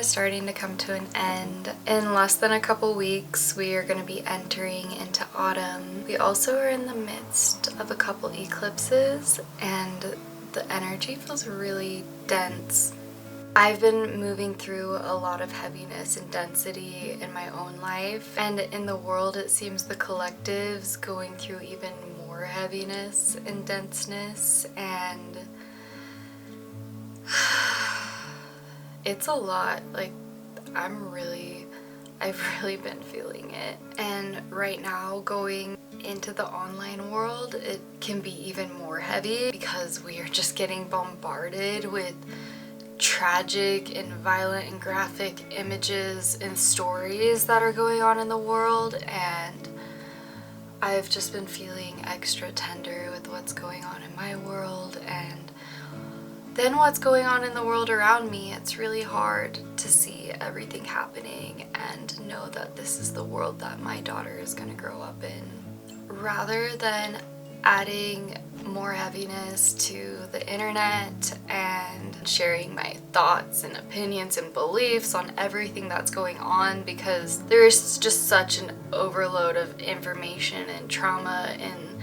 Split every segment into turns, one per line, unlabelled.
is starting to come to an end. In less than a couple weeks, we are going to be entering into autumn. We also are in the midst of a couple eclipses, and the energy feels really dense. I've been moving through a lot of heaviness and density in my own life, and in the world it seems the collective's going through even more heaviness and denseness, and it's a lot. Like, I've really been feeling it. And right now, going into the online world, it can be even more heavy because we are just getting bombarded with tragic and violent and graphic images and stories that are going on in the world, and I've just been feeling extra tender with what's going on in my world and then what's going on in the world around me. It's really hard to see everything happening and know that this is the world that my daughter is going to grow up in. Rather than adding more heaviness to the internet and sharing my thoughts and opinions and beliefs on everything that's going on, because there is just such an overload of information and trauma and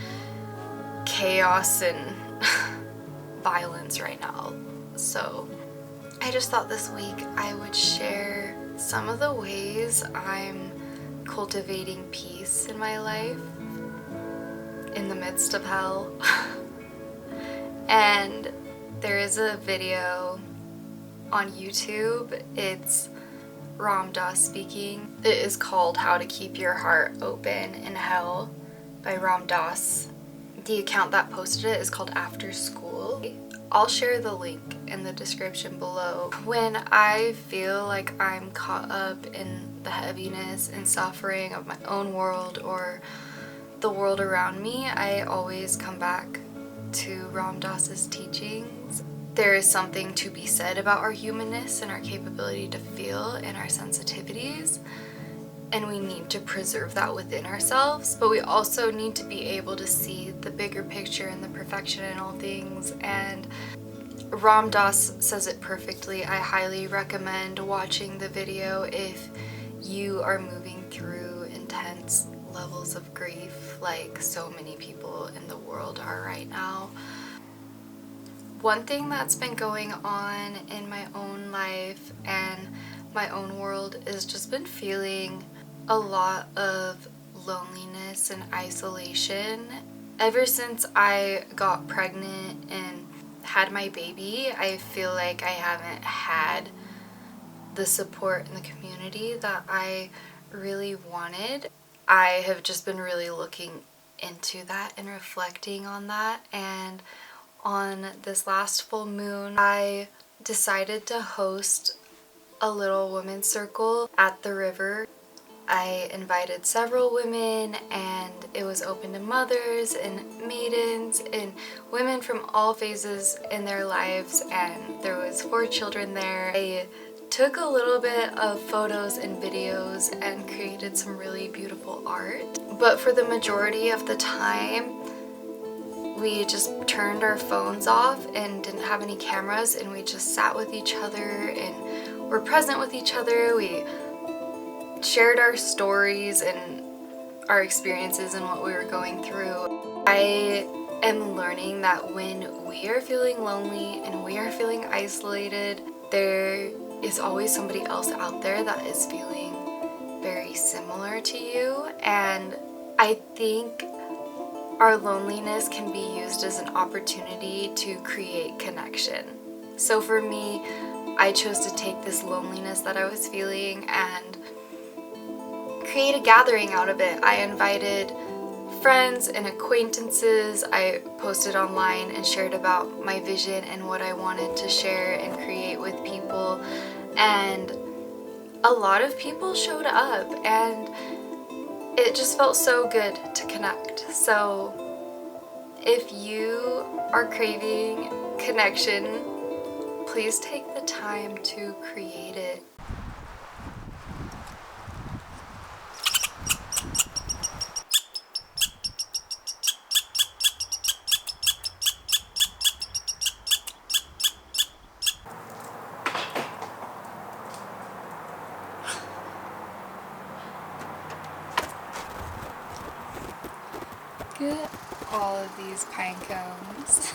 chaos and violence right now. So I just thought this week I would share some of the ways I'm cultivating peace in my life in the midst of hell. And there is a video on YouTube. It's Ram Dass speaking. It is called How to Keep Your Heart Open in Hell by Ram Dass. The account that posted it is called After School. I'll share the link in the description below. When I feel like I'm caught up in the heaviness and suffering of my own world or the world around me, I always come back to Ram Dass's teachings. There is something to be said about our humanness and our capability to feel and our sensitivities, and we need to preserve that within ourselves, but we also need to be able to see the bigger picture and the perfection in all things. And Ram Dass says it perfectly. I highly recommend watching the video if you are moving through intense levels of grief like so many people in the world are right now. One thing that's been going on in my own life and my own world is just been feeling a lot of loneliness and isolation. Ever since I got pregnant and had my baby, I feel like I haven't had the support in the community that I really wanted. I have just been really looking into that and reflecting on that, and on this last full moon I decided to host a little women's circle at the river. I invited several women, and it was open to mothers and maidens and women from all phases in their lives, and there was 4 children there. I took a little bit of photos and videos and created some really beautiful art, but for the majority of the time we just turned our phones off and didn't have any cameras, and we just sat with each other and were present with each other. We shared our stories and our experiences and what we were going through. I am learning that when we are feeling lonely and we are feeling isolated, there is always somebody else out there that is feeling very similar to you, and I think our loneliness can be used as an opportunity to create connection. So for me, I chose to take this loneliness that I was feeling and create a gathering out of it. I invited friends and acquaintances. I posted online and shared about my vision and what I wanted to share and create with people, and a lot of people showed up, and it just felt so good to connect. So if you are craving connection, please take the time to create it. Look at all of these pine cones.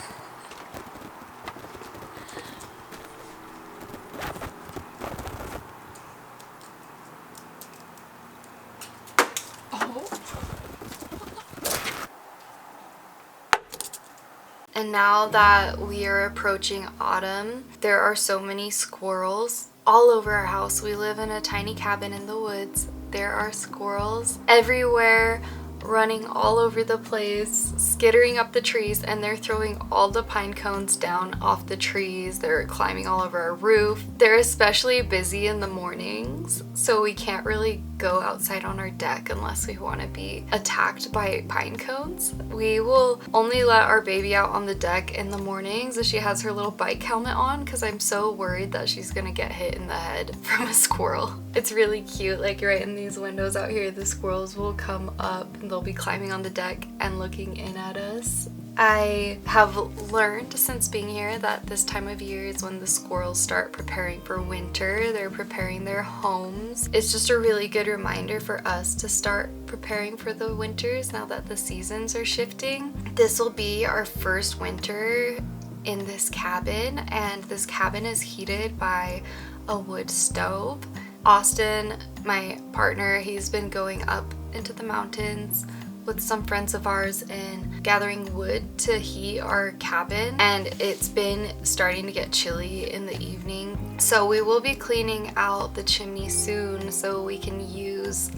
And now that we are approaching autumn, there are so many squirrels all over our house. We live in a tiny cabin in the woods. There are squirrels everywhere, running all over the place, skittering up the trees, and they're throwing all the pine cones down off the trees. They're climbing all over our roof. They're especially busy in the mornings, so we can't really go outside on our deck unless we want to be attacked by pine cones. We will only let our baby out on the deck in the mornings if she has her little bike helmet on, because I'm so worried that she's gonna get hit in the head from a squirrel. It's really cute, like right in these windows out here, the squirrels will come up and they'll be climbing on the deck and looking in at us. I have learned since being here that this time of year is when the squirrels start preparing for winter. They're preparing their homes. It's just a really good reminder for us to start preparing for the winters now that the seasons are shifting. This will be our first winter in this cabin, and this cabin is heated by a wood stove. Austin, my partner, he's been going up into the mountains with some friends of ours and gathering wood to heat our cabin, and it's been starting to get chilly in the evening. So we will be cleaning out the chimney soon so we can use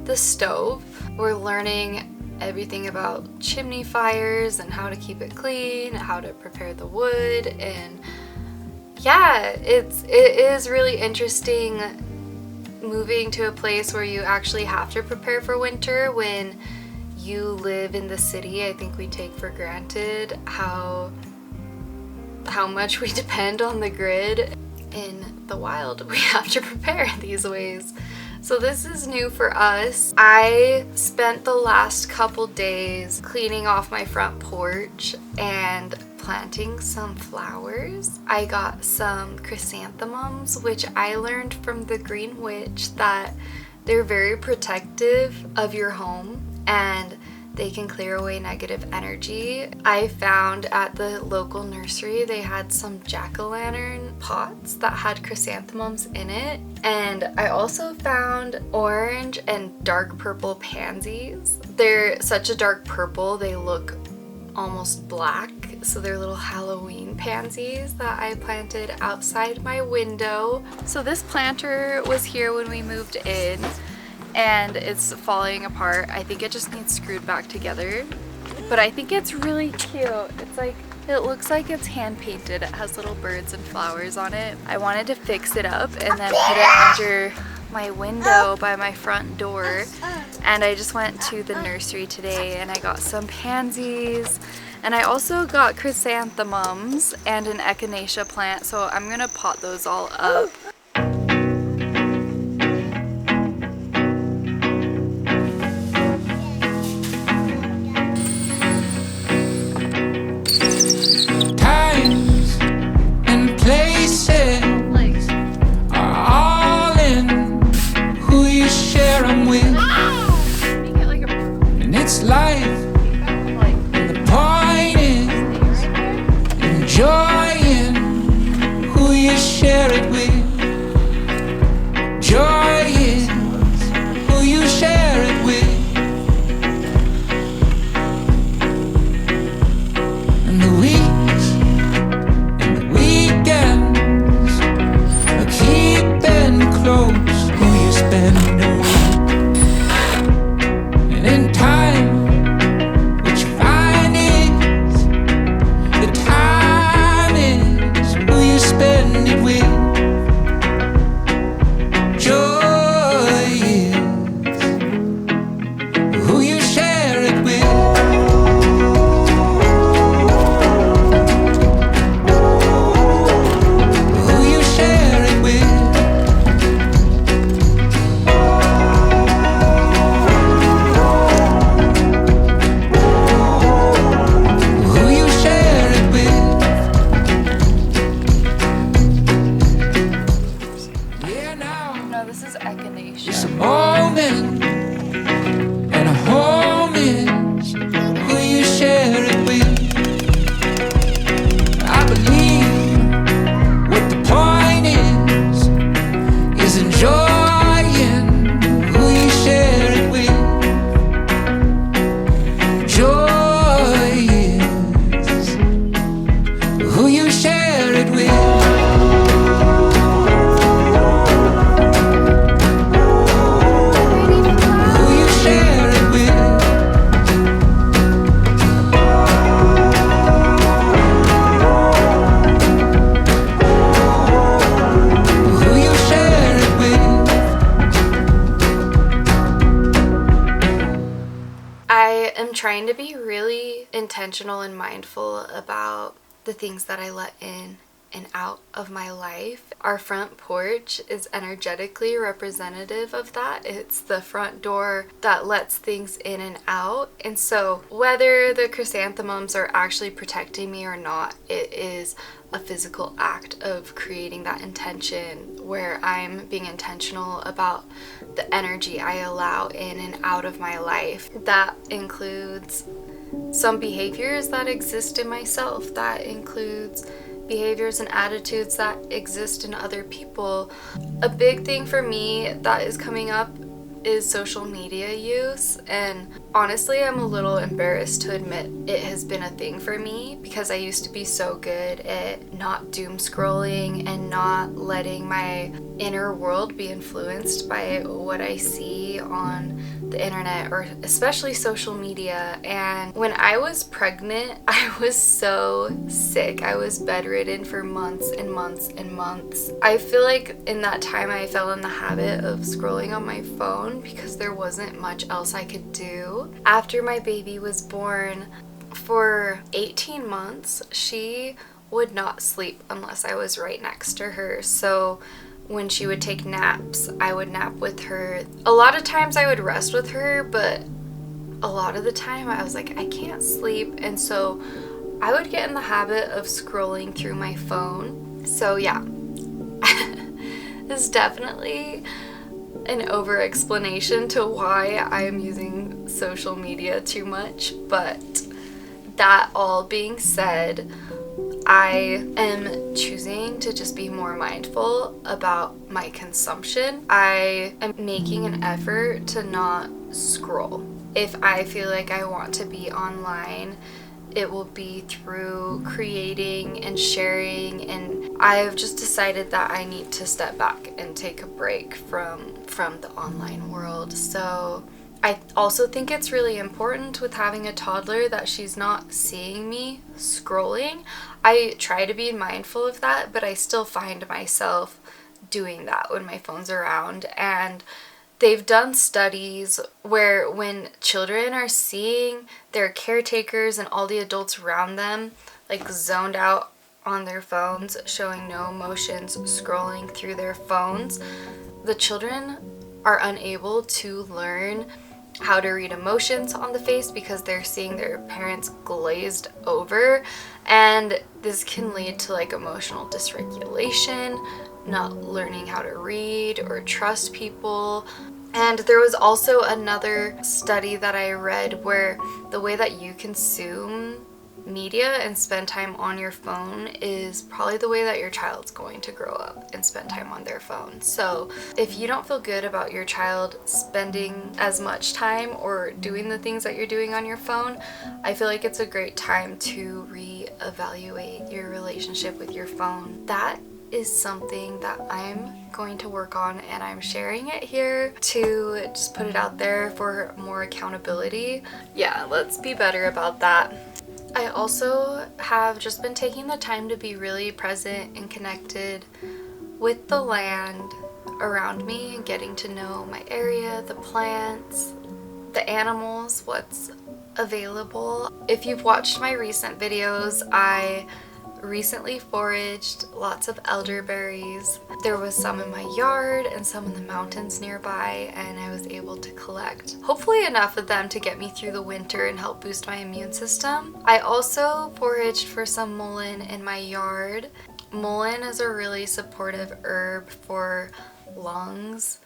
the stove. We're learning everything about chimney fires and how to keep it clean, how to prepare the wood, and yeah, it is really interesting moving to a place where you actually have to prepare for winter. When you live in the city, I think we take for granted how much we depend on the grid. In the wild, we have to prepare these ways. So this is new for us. I spent the last couple days cleaning off my front porch and planting some flowers. I got some chrysanthemums, which I learned from the Green Witch that they're very protective of your home and they can clear away negative energy. I found at the local nursery they had some jack-o'-lantern pots that had chrysanthemums in it, and I also found orange and dark purple pansies. They're such a dark purple, they look almost black, so they're little Halloween pansies that I planted outside my window. So this planter was here when we moved in, and it's falling apart. I think it just needs screwed back together, but I think it's really cute. It's like, it looks like it's hand painted. It has little birds and flowers on it. I wanted to fix it up and then put it under my window by my front door, and I just went to the nursery today and I got some pansies, and I also got chrysanthemums and an echinacea plant, so I'm gonna pot those all up. trying to be really intentional and mindful about the things that I let in and out of my life. Our front porch is energetically representative of that. It's the front door that lets things in and out. And so whether the chrysanthemums are actually protecting me or not, it is a physical act of creating that intention where I'm being intentional about the energy I allow in and out of my life. That includes some behaviors that exist in myself. That includes behaviors and attitudes that exist in other people. A big thing for me that is coming up is social media use, and honestly I'm a little embarrassed to admit it has been a thing for me because I used to be so good at not doom scrolling and not letting my inner world be influenced by what I see on the internet or especially social media. And when I was pregnant, I was so sick. I was bedridden for months and months and months. I feel like in that time I fell in the habit of scrolling on my phone because there wasn't much else I could do. After my baby was born, for 18 months, she would not sleep unless I was right next to her. So when she would take naps, I would nap with her. A lot of times I would rest with her, but a lot of the time I was like, I can't sleep. And so I would get in the habit of scrolling through my phone. So yeah, this is definitely an over explanation to why I am using social media too much. But that all being said, I am choosing to just be more mindful about my consumption. I am making an effort to not scroll. If I feel like I want to be online, it will be through creating and sharing, and I've just decided that I need to step back and take a break from the online world. So I also think it's really important with having a toddler that she's not seeing me scrolling. I try to be mindful of that, but I still find myself doing that when my phone's around. And they've done studies where when children are seeing their caretakers and all the adults around them like zoned out on their phones, showing no emotions, scrolling through their phones, the children are unable to learn how to read emotions on the face because they're seeing their parents glazed over, and this can lead to like emotional dysregulation, not learning how to read or trust people. And there was also another study that I read where the way that you consume media and spend time on your phone is probably the way that your child's going to grow up and spend time on their phone. So if you don't feel good about your child spending as much time or doing the things that you're doing on your phone, I feel like it's a great time to reevaluate your relationship with your phone. That is something that I'm going to work on, and I'm sharing it here to just put it out there for more accountability. Yeah, let's be better about that. I also have just been taking the time to be really present and connected with the land around me and getting to know my area, the plants, the animals, what's available. If you've watched my recent videos, I recently foraged lots of elderberries. There was some in my yard and some in the mountains nearby, and I was able to collect hopefully enough of them to get me through the winter and help boost my immune system. I also foraged for some mullein in my yard. Mullein is a really supportive herb for lungs.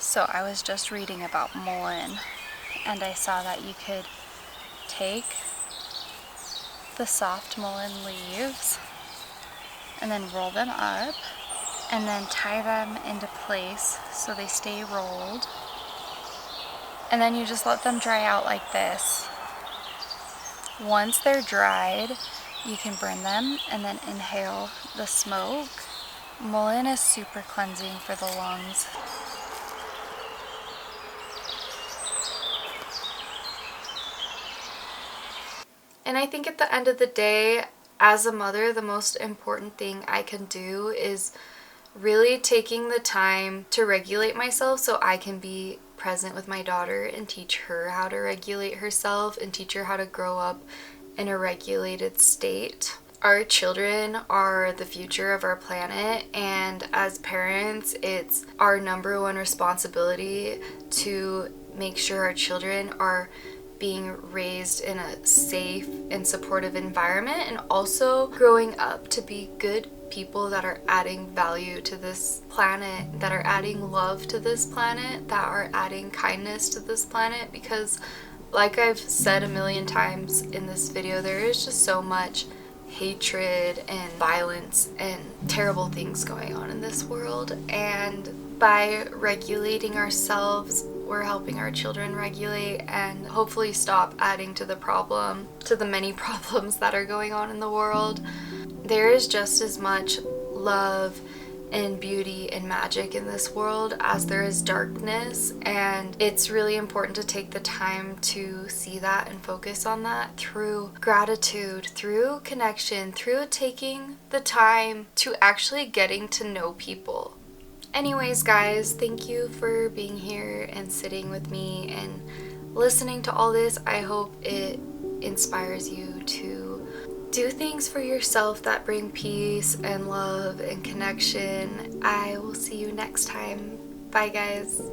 So I was just reading about mullein, and I saw that you could take the soft mullein leaves and then roll them up and then tie them into place so they stay rolled. And then you just let them dry out like this. Once they're dried, you can burn them and then inhale the smoke. Mullein is super cleansing for the lungs. And I think at the end of the day, as a mother, the most important thing I can do is really taking the time to regulate myself so I can be present with my daughter and teach her how to regulate herself and teach her how to grow up in a regulated state. Our children are the future of our planet, and as parents, it's our number one responsibility to make sure our children are being raised in a safe and supportive environment, and also growing up to be good people that are adding value to this planet, that are adding love to this planet, that are adding kindness to this planet. Because like I've said a million times in this video, there is just so much hatred and violence and terrible things going on in this world, and by regulating ourselves, we're helping our children regulate and hopefully stop adding to the many problems that are going on in the world. There is just as much love and beauty and magic in this world as there is darkness, and it's really important to take the time to see that and focus on that through gratitude, through connection, through taking the time to actually getting to know people. Anyways, guys, thank you for being here and sitting with me and listening to all this. I hope it inspires you to do things for yourself that bring peace and love and connection. I will see you next time. Bye, guys.